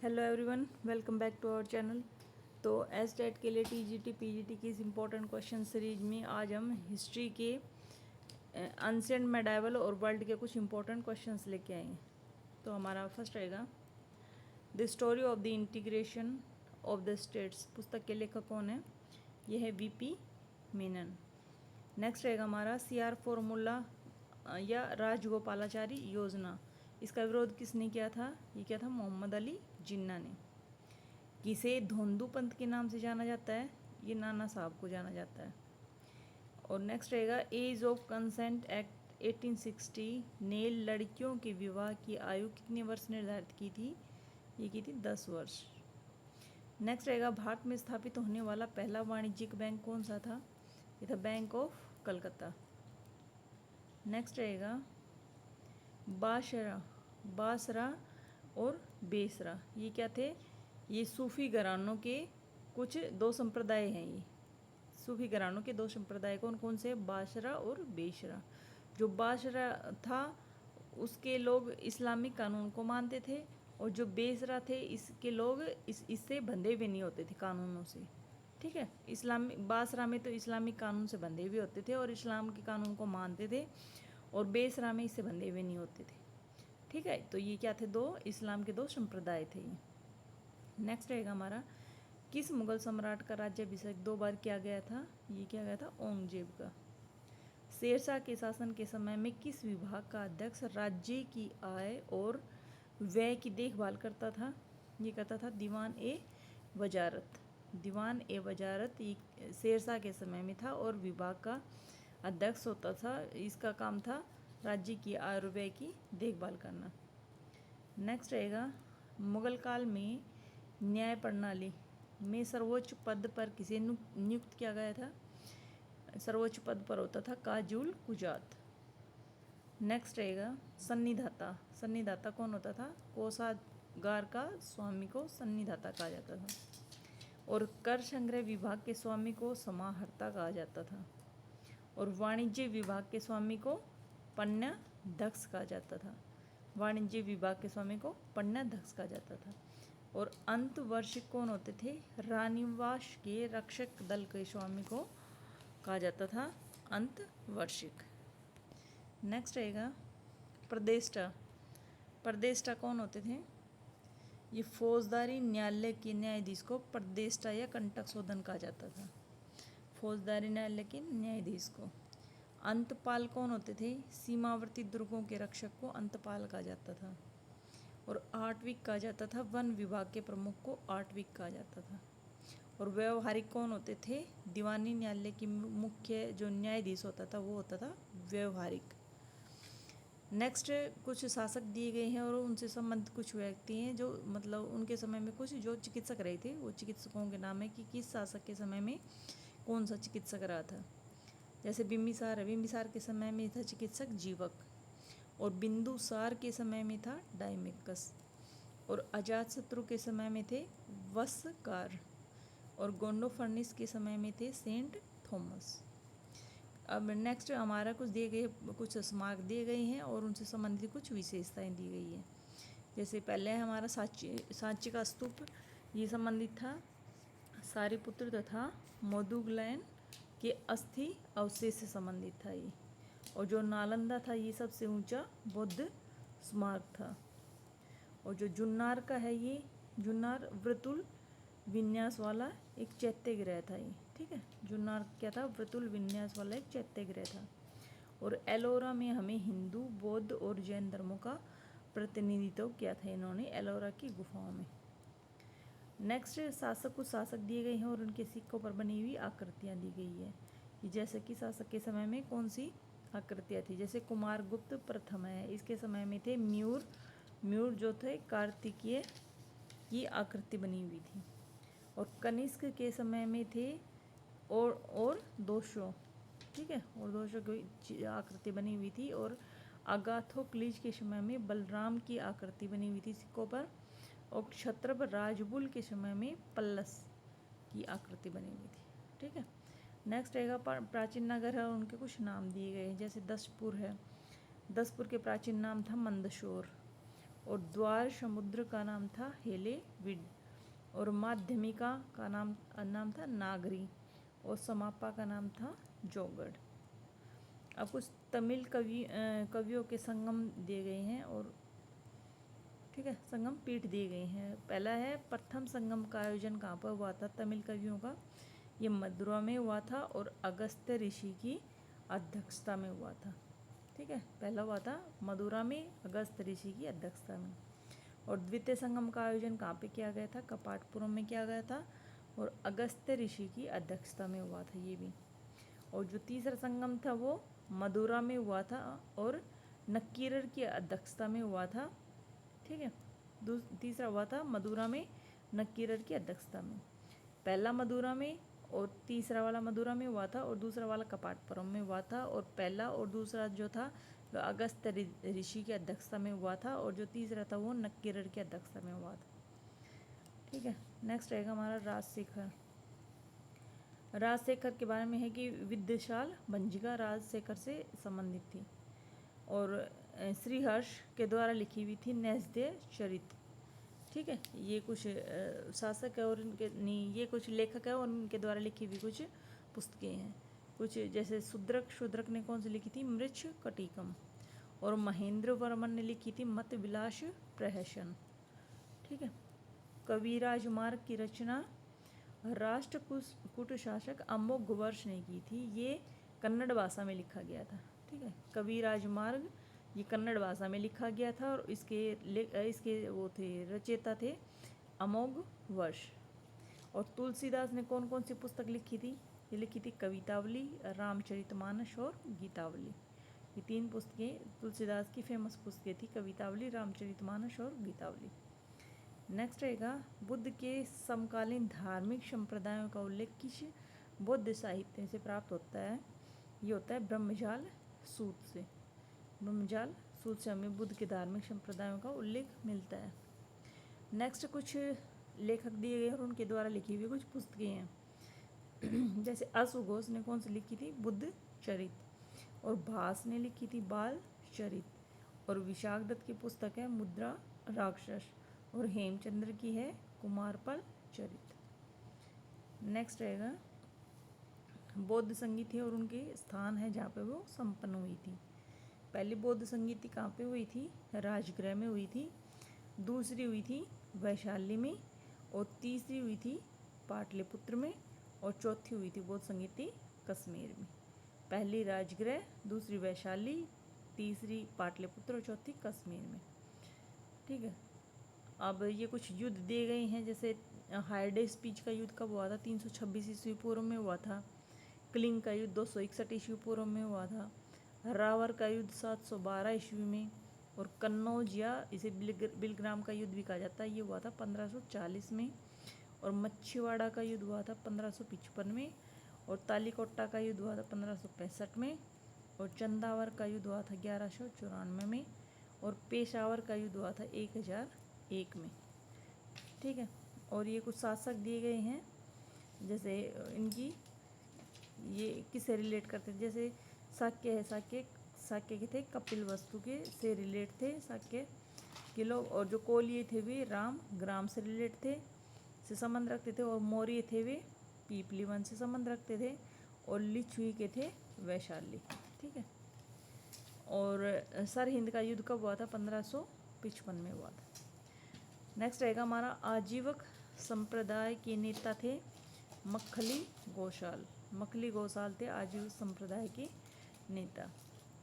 Hello everyone, welcome back to our channel. तो S TET के लिए टीजीटी पीजीटी की इस इम्पोर्टेंट क्वेश्चन सीरीज में आज हम हिस्ट्री के एंशिएंट मेडाइवल और वर्ल्ड के कुछ इंपॉर्टेंट क्वेश्चंस लेके आएंगे। तो हमारा फर्स्ट रहेगा the story of the integration of the states. पुस्तक के लेखक कौन है? यह है वीपी मेनन। नेक्स्ट रहेगा हमारा सीआर फॉर्मूला या राजगोपालाचारी योजना। इसका विरोध किसने किया था? ये किया था मोहम्मद अली जिन्ना ने। किसे धोंदू पंथ के नाम से जाना जाता है? ये नाना साहब को जाना जाता है। और नेक्स्ट रहेगा एज ऑफ कंसेंट एक्ट 1860 ने लड़कियों के विवाह की आयु कितने वर्ष निर्धारित की थी? ये की थी 10 वर्ष। नेक्स्ट रहेगा भारत में स्थापित होने वाला पहला वाणिज्यिक बैंक कौन सा था? ये था बैंक ऑफ कलकत्ता। नेक्स्ट रहेगा बासरा और बेसरा, ये क्या थे? ये सूफी घरानों के कुछ दो संप्रदाय हैं। ये सूफी घरानों के दो संप्रदाय कौन कौन से? बासरा और बेसरा। जो बासरा था उसके लोग इस्लामिक कानून को मानते थे, और जो बेसरा थे इसके लोग इससे बंधे हुए नहीं होते थे कानूनों से। ठीक है, बासरा में तो इस्लामिक कानून से बंधे हुए होते थे और इस्लाम के कानून को मानते थे, और बेसरा में इससे बंधे हुए नहीं होते थे। ठीक है, तो ये क्या थे? दो इस्लाम के दो संप्रदाय थे ये। नेक्स्ट रहेगा हमारा किस मुगल सम्राट का राज्याभिषेक 2 बार किया गया था? ये किया गया था औरंगजेब का। शेरशाह के शासन के समय में किस विभाग का अध्यक्ष राज्य की आय और व्यय की देखभाल करता था? ये करता था दीवान ए वजारत। दीवान ए वजारत शेरशाह के समय में था और विभाग का अध्यक्ष होता था। इसका काम था राज्य की आय और व्यय की देखभाल करना। नेक्स्ट रहेगा मुगल काल में न्याय प्रणाली में सर्वोच्च पद पर किसे नियुक्त किया गया था? सर्वोच्च पद पर होता था काजूल कुजात। नेक्स्ट रहेगा सन्निधाता। सन्निधाता कौन होता था? कोषागार का स्वामी को सन्निधाता कहा जाता था। और कर संग्रह विभाग के स्वामी को समाहर्ता कहा जाता था। और वाणिज्य विभाग के स्वामी को पन्नाध्यक्ष कहा जाता था। वाणिज्य विभाग के स्वामी को पन्नाध्यक्ष कहा जाता था। और अंतवर्षिक कौन होते थे? रानीवास के रक्षक दल के स्वामी को कहा जाता था अंतवर्षिक। नेक्स्ट रहेगा प्रदेष्टा। प्रदेष्टा कौन होते थे? ये फौजदारी न्यायालय के न्यायाधीश को प्रदेष्टा या कंटक शोधन कहा जाता था। फौजदारी न्यायालय के न्यायाधीश को। अंतपाल कौन होते थे? सीमावर्ती दुर्गों के रक्षक को अंतपाल कहा जाता था। और आर्टविक कहा जाता था वन विभाग के प्रमुख को आर्टविक कहा जाता था। और व्यवहारिक कौन होते थे? दीवानी न्यायालय की मुख्य जो न्यायाधीश होता था वो होता था व्यवहारिक। नेक्स्ट कुछ शासक दिए गए हैं और उनसे संबंधित कुछ व्यक्ति हैं जो मतलब उनके समय में कुछ जो चिकित्सक रहे थे, वो चिकित्सकों के नाम है कि किस शासक के समय में कौन सा चिकित्सक रहा था। जैसे बिम्बिसार है, बिम्बिसार के समय में था चिकित्सक जीवक, और बिंदुसार के समय में था डायमिकस, और अजातशत्रु के समय में थे वस्कार, और गोंडोफर्निस के समय में थे सेंट थॉमस। अब नेक्स्ट हमारा कुछ स्मारक दिए गए हैं और उनसे संबंधित कुछ विशेषताएं दी गई है। जैसे पहले हमारा सांची का स्तूप, ये संबंधित था सारिपुत्र तथा मोदुगलैन के अस्थि अवशेष से संबंधित था ये। और जो नालंदा था ये सबसे ऊंचा बौद्ध स्मारक था। और जो जुन्नार का है, ये जुन्नार वृतुल विन्यास वाला एक चैत्यगृह था ये। ठीक है, जुन्नार क्या था? वृतुल विन्यास वाला एक चैत्यगृह था। और एलोरा में हमें हिंदू, बौद्ध और जैन धर्मों का प्रतिनिधित्व किया था इन्होंने एलोरा की गुफाओं में। नेक्स्ट कुछ शासक दिए गए हैं और उनके सिक्कों पर बनी हुई आकृतियाँ दी गई है कि जैसे कि शासक के समय में कौन सी आकृतियाँ थी। जैसे कुमारगुप्त प्रथम है, इसके समय में थे म्यूर जो थे कार्तिकीय की आकृति बनी हुई थी। और कनिष्क के समय में थे और दोषों। ठीक है, और दोषों की आकृति बनी हुई थी। और अगाथोक्लिज के समय में बलराम की आकृति बनी हुई थी सिक्कों पर। और क्षत्रप राजबुल के समय में पल्लस की आकृति बनी हुई थी। ठीक है, नेक्स्ट रहेगा प्राचीन नगर है और उनके कुछ नाम दिए गए हैं। जैसे दसपुर है, दसपुर के प्राचीन नाम था मंदसौर। और द्वार समुद्र का नाम था हेलेविड, और माध्यमिका का नाम था नागरी, और समापा का नाम था जोगड़। अब कुछ तमिल कवियों के संगम दिए गए हैं, और ठीक है, संगम पीठ दिए गए हैं। पहला है, प्रथम संगम का आयोजन कहाँ पर हुआ था तमिल कवियों का? ये मदुरा में हुआ था और अगस्त्य ऋषि की अध्यक्षता में हुआ था। ठीक है, पहला हुआ था मदुरा में, अगस्त्य ऋषि की अध्यक्षता में। और द्वितीय संगम का आयोजन कहाँ पे किया गया था? कपाटपुरम में किया गया था, और अगस्त्य ऋषि की अध्यक्षता में हुआ था ये भी। और जो तीसरा संगम था वो मदुरा में हुआ था और नक्कीरर की अध्यक्षता में हुआ था। ठीक है, तीसरा हुआ था मदुरा में, नक्कीरर की अध्यक्षता में। पहला मदुरा में और तीसरा वाला मदुरा में हुआ था, और दूसरा वाला कपाटपुरम में हुआ था। और पहला और दूसरा जो था वो अगस्त्य ऋषि की अध्यक्षता में हुआ था, और जो तीसरा था वो नक्कीरर की अध्यक्षता में हुआ था। ठीक है, नेक्स्ट रहेगा हमारा राजशेखर। राजशेखर के बारे में है कि विद्याशाल भंजिका राजशेखर से संबंधित थी, और श्रीहर्ष के द्वारा लिखी हुई थी नैषधेय चरित। ठीक है, ये कुछ शासक है और इनके नहीं, ये कुछ लेखक है और उनके द्वारा लिखी हुई कुछ पुस्तकें हैं। कुछ जैसे शूद्रक ने कौन सी लिखी थी? मृच्छ कटिकम। और महेंद्र वर्मन ने लिखी थी मत विलास प्रहसन। ठीक है, कविराज मार्ग की रचना राष्ट्रकूट शासक अमोघवर्ष ने की थी। ये कन्नड़ भाषा में लिखा गया था। ठीक है, कविराज मार्ग ये कन्नड़ भाषा में लिखा गया था, और इसके वो थे, रचयिता थे अमोघवर्ष। और तुलसीदास ने कौन कौन सी पुस्तक लिखी थी? ये लिखी थी कवितावली, रामचरितमानस और गीतावली। ये तीन पुस्तकें तुलसीदास की फेमस पुस्तकें थी, कवितावली, रामचरितमानस और गीतावली। नेक्स्ट रहेगा, बुद्ध के समकालीन धार्मिक संप्रदायों का उल्लेख किस बौद्ध साहित्य से प्राप्त होता है? ये होता है ब्रह्मजाल सूत्र से। ब्रह्मजाल सूत्र से हमें बुद्ध के धार्मिक संप्रदायों का उल्लेख मिलता है। नेक्स्ट कुछ लेखक दिए गए और उनके द्वारा लिखी हुई कुछ पुस्तकें हैं। जैसे अश्वघोष ने कौन सी लिखी थी? बुद्ध चरित। और भास ने लिखी थी बाल चरित। और विशाख दत्त की पुस्तक है मुद्रा राक्षस। और हेमचंद्र की है कुमारपल चरित। नेक्स्ट रहेगा, बौद्ध संगीति और उनके स्थान है जहाँ पे वो संपन्न हुई थी। पहली बौद्ध संगीति कहाँ पे हुई थी? राजगृह में हुई थी। दूसरी हुई थी वैशाली में, और तीसरी हुई थी पाटलिपुत्र में, और चौथी हुई थी बौद्ध संगीति कश्मीर में। पहली राजगृह, दूसरी वैशाली, तीसरी पाटलिपुत्र और चौथी कश्मीर में। ठीक है, अब ये कुछ युद्ध दिए गए हैं। जैसे हायडे स्पीच का युद्ध कब हुआ था? 326 ईस्वी पूर्व में हुआ था। क्लिंग का युद्ध 261 ईस्वी पूर्व में हुआ था। रावर का युद्ध 712 ईस्वी में। और कन्नौज या इसे बिलग्राम का युद्ध भी कहा जाता है, ये हुआ था 1540 में। और मच्छीवाड़ा का युद्ध हुआ था 1555 में। और तालीकोटा का युद्ध हुआ था 1565 में। और चंदावर का युद्ध हुआ था 1194 में। और पेशावर का युद्ध हुआ था 1001 में। ठीक है, और ये कुछ शासक दिए गए हैं, जैसे इनकी ये किससे रिलेट करते थे? जैसे शाक्य है, शाक्य के थे कपिल वस्तु के से रिलेट थे शाक्य के लोग। और जो कोलिये थे वे राम ग्राम से रिलेट थे, से संबंध रखते थे। और मौर्य थे वे पीपली वन से संबंध रखते थे। और लिच्छवी के थे वैशाली। ठीक है, और सरहिंद का युद्ध कब हुआ था? 1555 में हुआ था। नेक्स्ट रहेगा हमारा, आजीवक संप्रदाय के नेता थे मक्खली गोशाल। मक्खली गोशाल थे आजीवक संप्रदाय के नेता।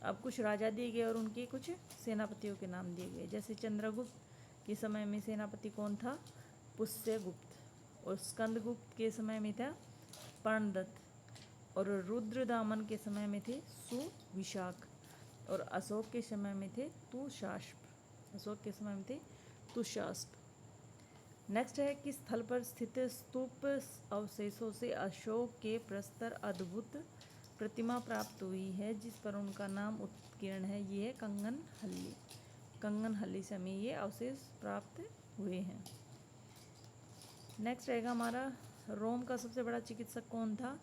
अब कुछ राजा दिए गए और उनके कुछ सेनापतियों के नाम दिए गए। जैसे चंद्रगुप्त के समय में सेनापति कौन था? पुष्यगुप्त। और स्कंदगुप्त के समय में था पर्णदत्त। और रुद्रदामन के समय में थे सुविशाख। और अशोक के समय में थे तुषास्प। अशोक के समय में थे तुषास्प। नेक्स्ट है, किस स्थल पर स्थित स्तूप अवशेषों से अशोक के प्रस्तर अद्भुत प्रतिमा प्राप्त हुई है जिस पर उनका नाम उत्कीर्ण है? ये है कंगनहल्ली। कंगनहल्ली से हमें ये अवशेष प्राप्त हुए हैं। नेक्स्ट रहेगा हमारा, रोम का सबसे बड़ा चिकित्सक कौन था?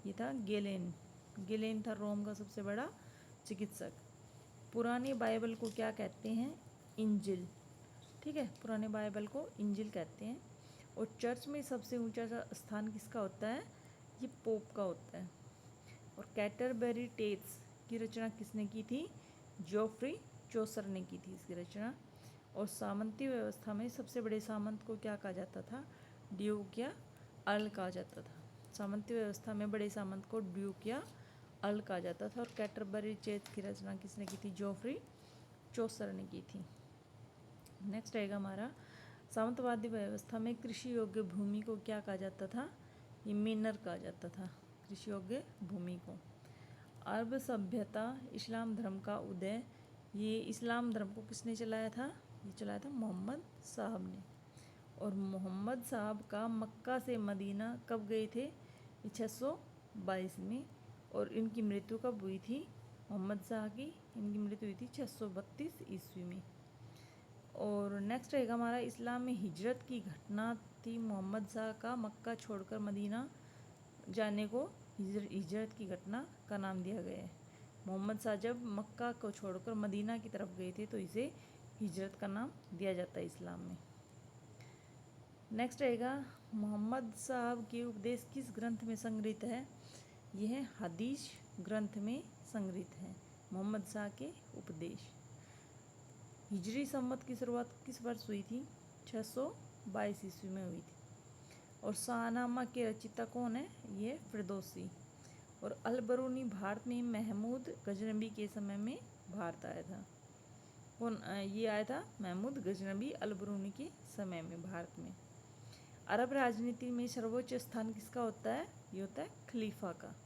ये था गेलेन। गेलेन था रोम का सबसे बड़ा चिकित्सक। पुरानी बाइबल को क्या कहते हैं? इंजिल। ठीक है, पुराने बाइबल को इंजिल कहते हैं। और चर्च में सबसे ऊंचा स्थान किसका होता है? ये पोप का होता है। और कैटरबरी टेल्स की रचना किसने की थी? जोफ्री चौसर ने की थी इसकी रचना। और सामंती व्यवस्था में सबसे बड़े सामंत को क्या कहा जाता था? ड्यूक या अर्ल कहा जाता था। सामंती व्यवस्था में बड़े सामंत को ड्यूक या अर्ल कहा जाता था। और कैटरबरी टेल्स की रचना किसने की थी? जोफ्री चौसर ने की थी। नेक्स्ट आएगा हमारा, सामंतवादी व्यवस्था में कृषि योग्य भूमि को क्या कहा जाता था? ये मेनर कहा जाता था कृषि योग्य भूमि को। अरब सभ्यता, इस्लाम धर्म का उदय, ये इस्लाम धर्म को किसने चलाया था? ये चलाया था मोहम्मद साहब ने। और मोहम्मद साहब का मक्का से मदीना कब गए थे? 622 में। और इनकी मृत्यु कब हुई थी? मोहम्मद शाह की इनकी मृत्यु हुई थी 632 ईस्वी में। और नेक्स्ट रहेगा हमारा, इस्लाम में हिजरत की घटना थी मोहम्मद शाह का मक्का छोड़कर मदीना जाने को हिजरत की घटना का नाम दिया गया है। मोहम्मद शाह जब मक्का को छोड़कर मदीना की तरफ गए थे तो इसे हिजरत का नाम दिया जाता है इस्लाम में। नेक्स्ट रहेगा, मोहम्मद साहब के उपदेश किस ग्रंथ में संग्रहित है? यह हदीस ग्रंथ में संग्रहित है मोहम्मद शाह के उपदेश। हिजरी संवत की शुरुआत किस वर्ष हुई थी? 622 ईस्वी में हुई थी। और शाहनामा के रचयिता कौन है? ये फिरदौसी। और अल-बरूनी भारत में महमूद गजनबी के समय में भारत आया था। कौन ये आया था? महमूद गजनबी अल-बरूनी के समय में भारत में। अरब राजनीति में सर्वोच्च स्थान किसका होता है? ये होता है खलीफा का।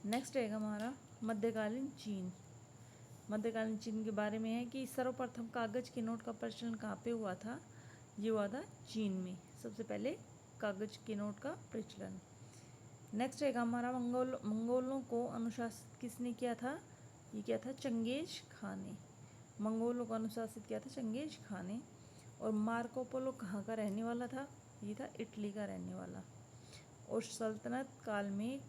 नेक्स्ट रहेगा हमारा मध्यकालीन चीन। मध्यकालीन चीन के बारे में है कि सर्वप्रथम कागज के नोट का प्रचलन कहाँ पे हुआ था? ये हुआ था चीन में, सबसे पहले कागज के नोट का प्रचलन। नेक्स्ट रहेगा हमारा मंगोलों को अनुशासित किसने किया था? ये किया था चंगेज खान ने। मंगोलों को अनुशासित किया था चंगेज खान ने। और मार्को पोलो कहाँ का रहने वाला था? ये था इटली का रहने वाला। और सल्तनत काल में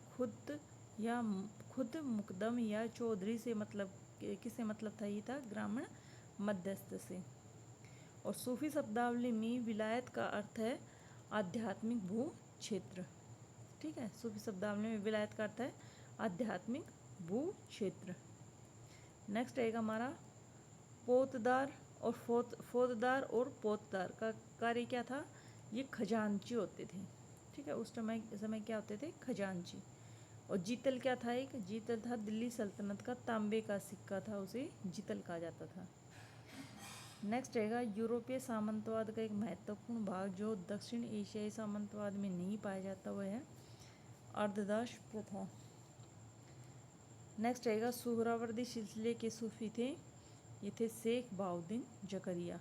खुद मुकदम या चौधरी से मतलब किससे मतलब था? ये था ग्रामीण मध्यस्थ से। और सूफी शब्दावली में विलायत का अर्थ है आध्यात्मिक भू क्षेत्र। ठीक है, सूफी शब्दावली में विलायत का अर्थ है आध्यात्मिक भू क्षेत्र। नेक्स्ट रहेगा हमारा फौजदार और पोतदार का कार्य क्या था? ये खजांची होते थे। ठीक है, उस समय क्या होते थे? खजांची। और जीतल क्या था? एक जीतल था दिल्ली सल्तनत का तांबे का सिक्का था, उसे जीतल कहा जाता था। नेक्स्ट रहेगा यूरोपीय सामंतवाद का एक महत्वपूर्ण भाग जो दक्षिण एशियाई सामंतवाद में नहीं पाया जाता, वह है अर्धदास प्रथा। नेक्स्ट रहेगा सुहरावर्दी सिलसिले के सूफी थे, ये थे शेख बहाउद्दीन जकरिया।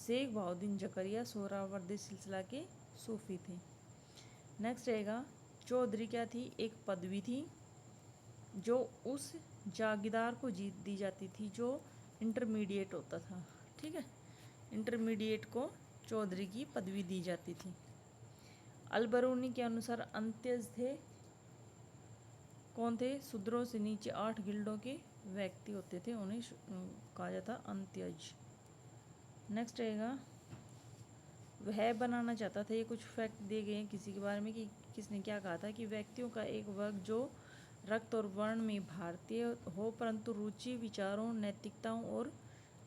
शेख बहाउद्दीन जकरिया सुहरावर्दी सिलसिला के सूफी थे। नेक्स्ट रहेगा चौधरी क्या थी? एक पदवी थी जो उस जागीरदार को दी जाती थी जो इंटरमीडिएट होता था। ठीक है, इंटरमीडिएट को चौधरी की पदवी दी जाती थी। अल-बरूनी के अनुसार अंत्यज थे, कौन थे? शूद्रों से नीचे 8 गिल्डों के व्यक्ति होते थे, उन्हें कहा जाता अंत्यज। नेक्स्ट रहेगा वह बनाना चाहता था, ये कुछ फैक्ट दिए गए हैं किसी के बारे में कि किसने क्या कहा था कि व्यक्तियों का एक वर्ग जो रक्त और वर्ण में भारतीय हो परंतु रुचि विचारों नैतिकताओं और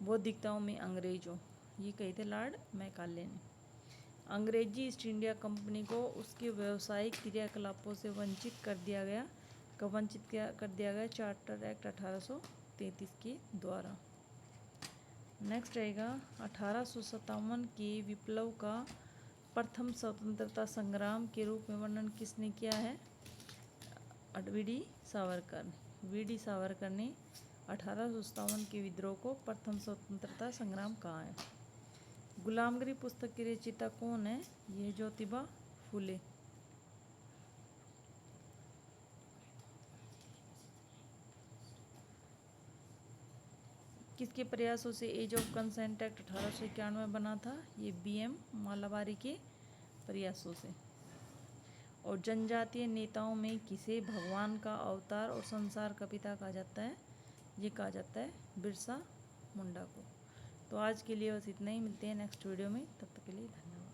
बौद्धिकताओं में अंग्रेज हो। ये कहे थे लॉर्ड मैकाले ने। अंग्रेजी ईस्ट इंडिया कंपनी को उसके व्यावसायिक क्रियाकलापों से वंचित कर दिया गया। कब वंचित कर दिया गया? चार्टर एक्ट 1833 के द्वारा। नेक्स्ट रहेगा 1857 के विप्लव का प्रथम स्वतंत्रता संग्राम के रूप में वर्णन किसने किया है? वी.डी. सावरकर। वी.डी. सावरकर ने 1857 के विद्रोह को प्रथम स्वतंत्रता संग्राम कहा है। गुलामगिरी पुस्तक की रचयिता कौन है? ये ज्योतिबा फुले। किसके प्रयासों से एज ऑफ कंसेंट एक्ट 1891 बना था? ये बी.एम. मालाबारी के प्रयासों से। और जनजातीय नेताओं में किसे भगवान का अवतार और संसार का पिता कहा जाता है? ये कहा जाता है बिरसा मुंडा को। तो आज के लिए बस इतना ही, मिलते हैं नेक्स्ट वीडियो में, तब तक के लिए धन्यवाद।